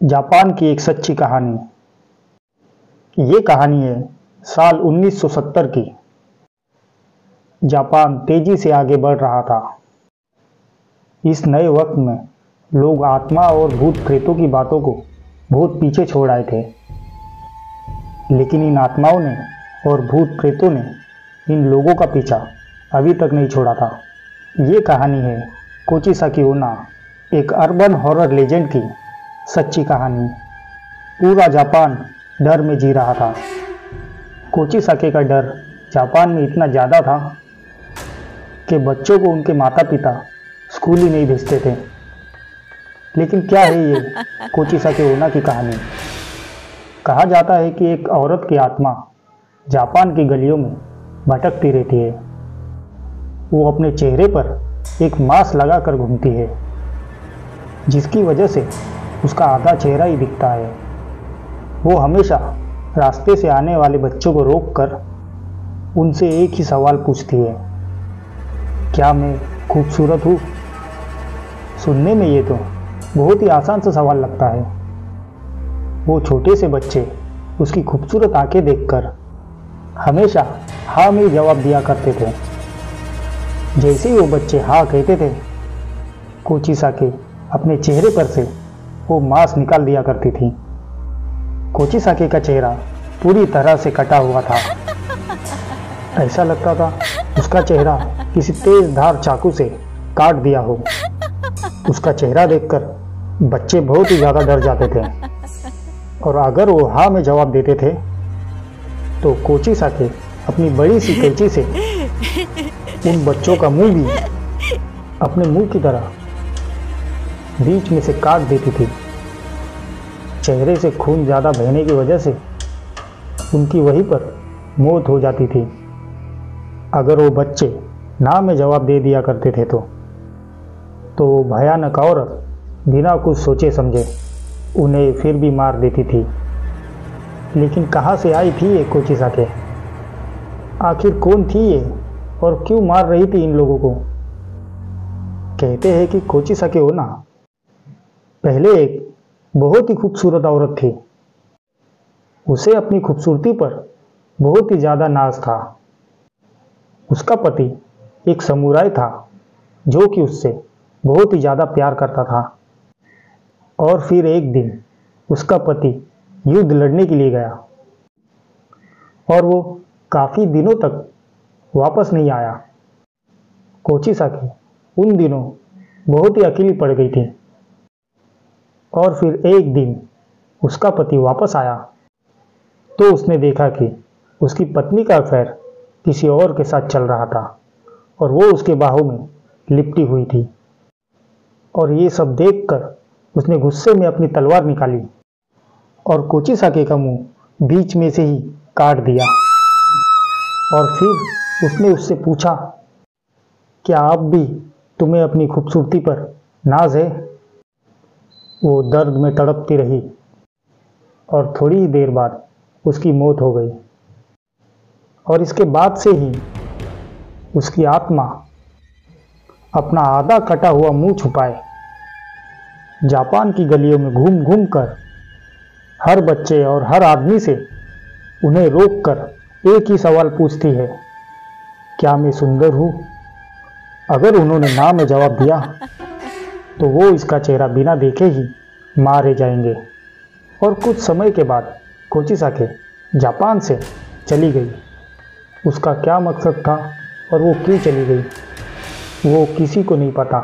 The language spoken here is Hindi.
जापान की एक सच्ची कहानी। ये कहानी है साल 1970 की। जापान तेजी से आगे बढ़ रहा था। इस नए वक्त में लोग आत्मा और भूत प्रेतों की बातों को बहुत पीछे छोड़ आए थे, लेकिन इन आत्माओं ने और भूत प्रेतों ने इन लोगों का पीछा अभी तक नहीं छोड़ा था। ये कहानी है कोचिसाकी ओना, एक अर्बन हॉरर लेजेंड की सच्ची कहानी। पूरा जापान डर में जी रहा था। कोचिसाकी का डर जापान में इतना ज़्यादा था कि बच्चों को उनके माता पिता स्कूल ही नहीं भेजते थे। लेकिन क्या है ये कोचिसाकी ओना की कहानी? कहा जाता है कि एक औरत की आत्मा जापान की गलियों में भटकती रहती है। वो अपने चेहरे पर एक मास्क लगाकर घूमती है, जिसकी वजह से उसका आधा चेहरा ही दिखता है। वो हमेशा रास्ते से आने वाले बच्चों को रोककर उनसे एक ही सवाल पूछती है, क्या मैं खूबसूरत हूँ? सुनने में ये तो बहुत ही आसान सा सवाल लगता है। वो छोटे से बच्चे उसकी खूबसूरत आंखें देखकर हमेशा हाँ में जवाब दिया करते थे। जैसे ही वो बच्चे हाँ कहते थे, कोचिसाकी अपने चेहरे पर से वो मांस निकाल दिया करती थी। कोचिसाकी का चेहरा पूरी तरह से कटा हुआ था। ऐसा लगता था उसका चेहरा किसी तेज धार चाकू से काट दिया हो। उसका चेहरा देखकर बच्चे बहुत ही ज़्यादा डर जाते थे, और अगर वो हाँ में जवाब देते थे तो कोचिसाकी अपनी बड़ी सी कैंची से उन बच्चों का मुंह भी अपने मुंह की तरह बीच में से काट देती थी। चेहरे से खून ज़्यादा बहने की वजह से उनकी वहीं पर मौत हो जाती थी। अगर वो बच्चे ना में जवाब दे दिया करते थे तो वो भयानक औरत बिना कुछ सोचे समझे उन्हें फिर भी मार देती थी। लेकिन कहाँ से आई थी ये कोचिसाकी? आखिर कौन थी ये और क्यों मार रही थी इन लोगों को? कहते हैं कि कोचिसाकी ओना पहले एक बहुत ही खूबसूरत औरत थी। उसे अपनी खूबसूरती पर बहुत ही ज़्यादा नाज था। उसका पति एक समुराई था जो कि उससे बहुत ही ज़्यादा प्यार करता था। और फिर एक दिन उसका पति युद्ध लड़ने के लिए गया और वो काफ़ी दिनों तक वापस नहीं आया। कोचिसाकी उन दिनों बहुत ही अकेली पड़ गई थी। और फिर एक दिन उसका पति वापस आया तो उसने देखा कि उसकी पत्नी का अफेयर किसी और के साथ चल रहा था और वो उसके बाहों में लिपटी हुई थी। और ये सब देखकर उसने गुस्से में अपनी तलवार निकाली और कोचिसाकी का मुंह बीच में से ही काट दिया। और फिर उसने उससे पूछा, क्या अब भी तुम्हें अपनी खूबसूरती पर नाज है? वो दर्द में तड़पती रही और थोड़ी ही देर बाद उसकी मौत हो गई। और इसके बाद से ही उसकी आत्मा अपना आधा कटा हुआ मुंह छुपाए जापान की गलियों में घूम घूम कर हर बच्चे और हर आदमी से उन्हें रोककर एक ही सवाल पूछती है, क्या मैं सुंदर हूँ? अगर उन्होंने ना में जवाब दिया तो वो इसका चेहरा बिना देखे ही मारे जाएंगे। और कुछ समय के बाद कोचिसाकी जापान से चली गई। उसका क्या मकसद था और वो क्यों चली गई, वो किसी को नहीं पता।